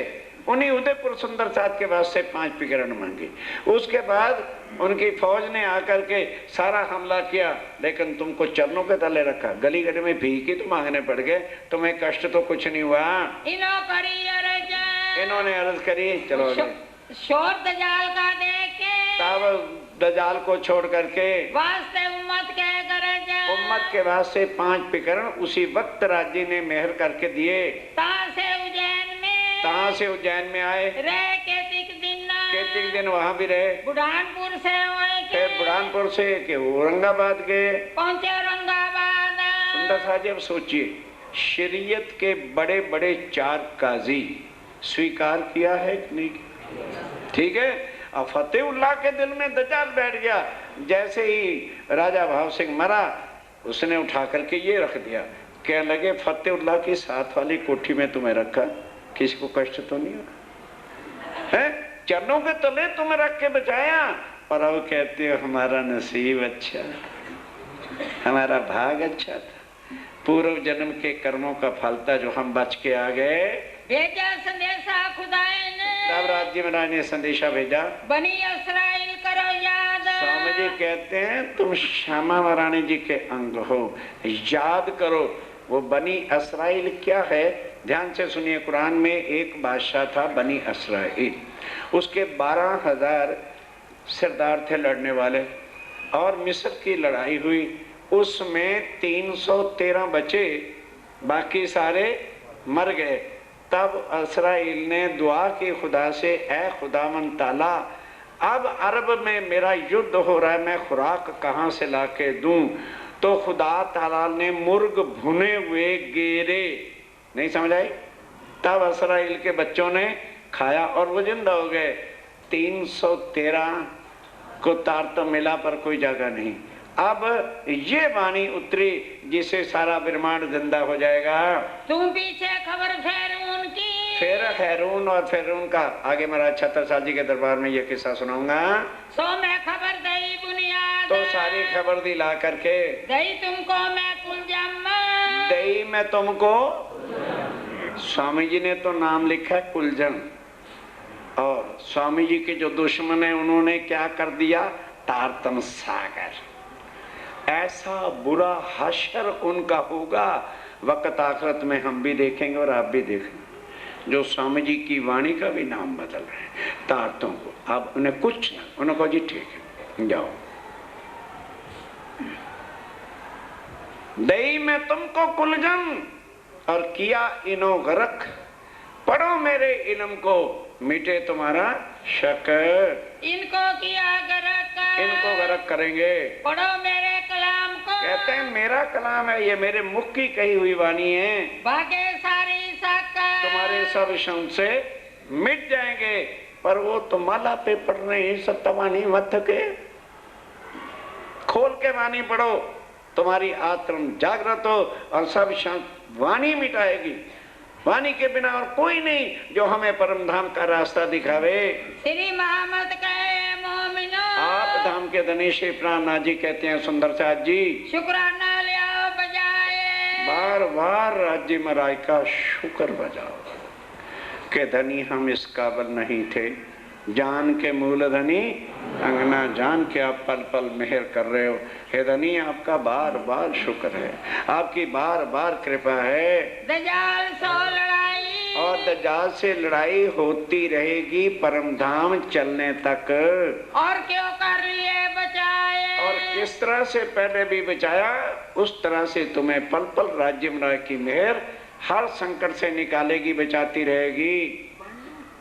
S1: उन्हीं उदयपुर सुंदर साथ के बाद से 5 पिकरण मांगी। उसके बाद उनकी फौज ने आकर के सारा हमला किया, लेकिन तुमको चरणों के तले रखा, गली गली में भीख ही तो मांगने पड़ गए, तुम्हें कष्ट तो कुछ नहीं हुआ। इन्होंने अर्ज करी चलो
S2: शोर दजाल का देख के,
S1: तब दजाल को छोड़ करके
S2: वास्ते
S1: उम्मत के वास्ते 5 पिकरण उसी वक्त राज्य ने मेहर करके दिए। कहाँ से उज्जैन में आए, केतिक दिन वहाँ भी रहे।
S2: बुढ़ानपुर से
S1: फिर बुढ़ानपुर से के औरंगाबाद गए,
S2: पहुँचे औरंगाबाद।
S1: सुंदर साहब जी अब सोचिए, शरीयत के बड़े बड़े 4 काजी स्वीकार किया है कि नहीं? ठीक है। अब फतेहुल्लाह के दिल में दजाल बैठ गया। जैसे ही राजा भाव सिंह मरा उसने उठा करके ये रख दिया, कहने लगे फतेहुल्लाह की साथ वाली कोठी में तुम्हें रखा, किसी को कष्ट तो नहीं हुआ है, चरणों के तले तुम्हें रख के बचाया। और अब कहते हो हमारा नसीब अच्छा, हमारा भाग अच्छा था, पूर्व जन्म के कर्मों का फल था जो हम बच के आ गए।
S2: भेजा संदेशा खुदाए ने,
S1: तब राज्य में ने संदेशा भेजा,
S2: बनी इसराइल करो याद।
S1: स्वामी जी कहते हैं तुम श्यामा महारानी जी के अंग हो, याद करो। वो बनी इसराइल क्या है, ध्यान से सुनिए। कुरान में एक बादशाह था बनी इसराइल, उसके 12,000 सरदार थे लड़ने वाले, और मिस्र की लड़ाई हुई, उसमें 313 बचे, बाकी सारे मर गए। तब इसराइल ने दुआ की खुदा से, ए खुदावन ताला अब अरब में मेरा युद्ध हो रहा है, मैं खुराक कहाँ से ला के दूं? तो खुदा ताला ने मुर्ग भुने हुए गेरे, नहीं समझ आई, तब इसराइल के बच्चों ने खाया और वो जिंदा हो गए। 313 को तार तो मिला पर कोई जगह नहीं। अब ये वाणी उतरी जिसे सारा ब्रह्मांड जिंदा हो जाएगा।
S2: तुम पीछे खबर फेरून की,
S1: फिर हैरून और फिरून का आगे महाराज 76 साल जी के दरबार में ये किस्सा सुनाऊंगा।
S2: सो मैं खबर दई बुनियाद,
S1: तो सारी खबर दी ला करके,
S2: दई तुमको मैं कुलजम,
S1: दई मैं तुमको, स्वामी जी ने तो नाम लिखा है कुलजम, और स्वामी जी के जो दुश्मन है उन्होंने क्या कर दिया, तारतम सागर। ऐसा बुरा हशर उनका होगा, वक्त आखिरत में हम भी देखेंगे और आप भी देखेंगे, जो स्वामी जी की वाणी का भी नाम बदल रहे हैं तारतों को। अब उन्हें कुछ ना, उन्होंने कहा जी ठीक है जाओ, दई में तुमको कुलजम और किया इनो गरक, पढ़ो मेरे इल्म को मिटे तुम्हारा शक।
S2: इनको किया गरक,
S1: इनको गरक करेंगे,
S2: पढ़ो मेरे कलाम को।
S1: कहते हैं मेरा कलाम है, ये मेरे मुख की कही हुई वाणी है,
S2: भागे सारी शक,
S1: तुम्हारे सब से मिट जाएंगे। पर वो तो माला पे पढ़ रहे हैं सत्तवानी मत के, खोल के वाणी पढ़ो, तुम्हारी आत्म जागृत हो और सब वाणी मिटाएगी। वाणी के बिना और कोई नहीं जो हमें परम धाम का रास्ता दिखावे।
S2: श्री मोहम्मद कहे मोमिनो,
S1: आप धाम के धनी श्री प्राणनाथ जी कहते हैं सुंदर साथ जी,
S2: शुक्राना ले आओ बजाए,
S1: बार बार राज्य महाराज का शुक्र बजाओ के धनी हम इस काबिल नहीं थे, जान के मूल धनी अंगना जान के आप पल पल मेहर कर रहे हो। हे धनी आपका बार बार शुक्र है, आपकी बार बार कृपा है।
S2: दजाल सो लड़ाई,
S1: और दजाल से लड़ाई होती रहेगी परम धाम चलने तक।
S2: और क्यों कर लिए बचाए,
S1: और किस तरह से पहले भी बचाया उस तरह से तुम्हें पल पल राज्य महाराज की मेहर हर संकट से निकालेगी, बचाती रहेगी।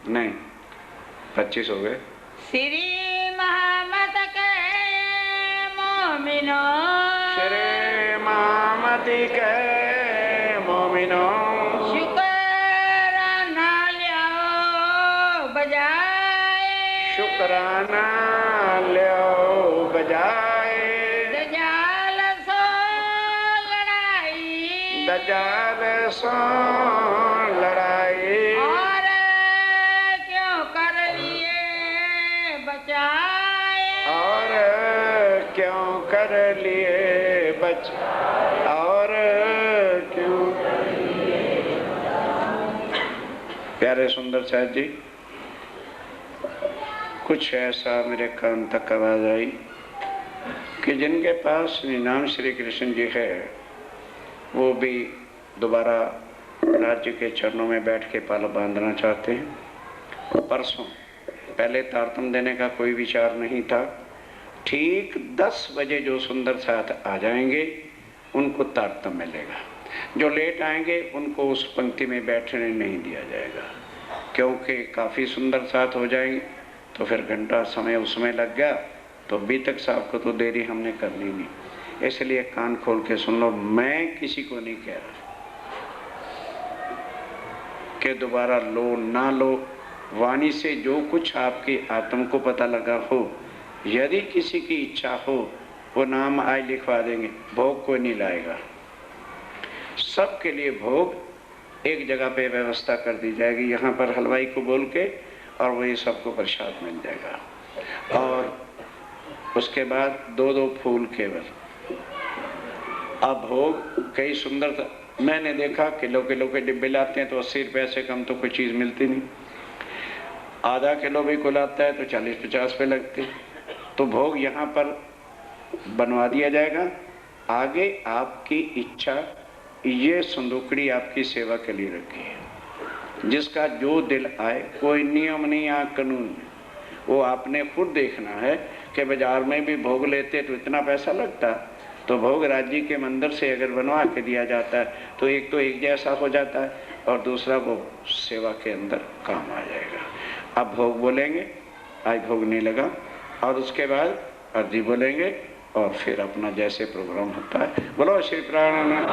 S1: नहीं 25 हो गए।
S2: श्री मोहम्मद के मोमिनो,
S1: श्री मोहम्मद के मोमिनो,
S2: शुक्राना ले आओ बजाए,
S1: शुक्राना लो बजाए।
S2: दजाल सो लड़ाई,
S1: दजाल सो लड़ाई,
S2: और क्यों कर लिए बचाए,
S1: और क्यों कर लिए बच, और क्यों। प्यारे सुंदर साहब जी, कुछ ऐसा मेरे कान तक आवाज आई कि जिनके पास नाम श्री कृष्ण जी है वो भी दोबारा राज्य के चरणों में बैठ के पाल बांधना चाहते हैं। परसों पहले तारतम देने का कोई विचार नहीं था। ठीक 10 बजे जो सुंदर साथ आ जाएंगे उनको तारतम मिलेगा, जो लेट आएंगे उनको उस पंक्ति में बैठने नहीं दिया जाएगा, क्योंकि काफ़ी सुंदर साथ हो जाएंगे तो फिर घंटा समय उसमें लग गया तो अभी तक साहब को तो देरी हमने करनी नहीं। इसलिए कान खोल के सुन लो, मैं किसी को नहीं कह रहा कि दोबारा लो ना लो। वाणी से जो कुछ आपकी आत्म को पता लगा हो, यदि किसी की इच्छा हो वो नाम आज लिखवा देंगे, भोग कोई नहीं लाएगा। सबके लिए भोग एक जगह पे व्यवस्था कर दी जाएगी, यहाँ पर हलवाई को बोल के, और वही सबको प्रसाद मिल जाएगा। और उसके बाद 2-2 फूल केवल। अब भोग कई सुंदर, मैंने देखा किलो के डिब्बे लाते हैं तो 80 रुपये से कम तो कोई चीज़ मिलती नहीं। आधा किलो भी कोई लाता है तो 40-50 रुपये लगते हैं। तो भोग यहाँ पर बनवा दिया जाएगा। आगे आपकी इच्छा, ये संदूकड़ी आपकी सेवा के लिए रखी है, जिसका जो दिल आए, कोई नियम नहीं या कानून, वो आपने खुद देखना है कि बाजार में भी भोग लेते तो इतना पैसा लगता, तो भोग राज्य के मंदिर से अगर बनवा के दिया जाता है तो एक तो एक जैसा हो जाता है और दूसरा वो सेवा के अंदर काम आ जाएगा। अब भोग बोलेंगे, आज भोग नहीं लगा, और उसके बाद अर्जी बोलेंगे और फिर अपना जैसे प्रोग्राम होता है। बोलो श्री प्राणनाथ।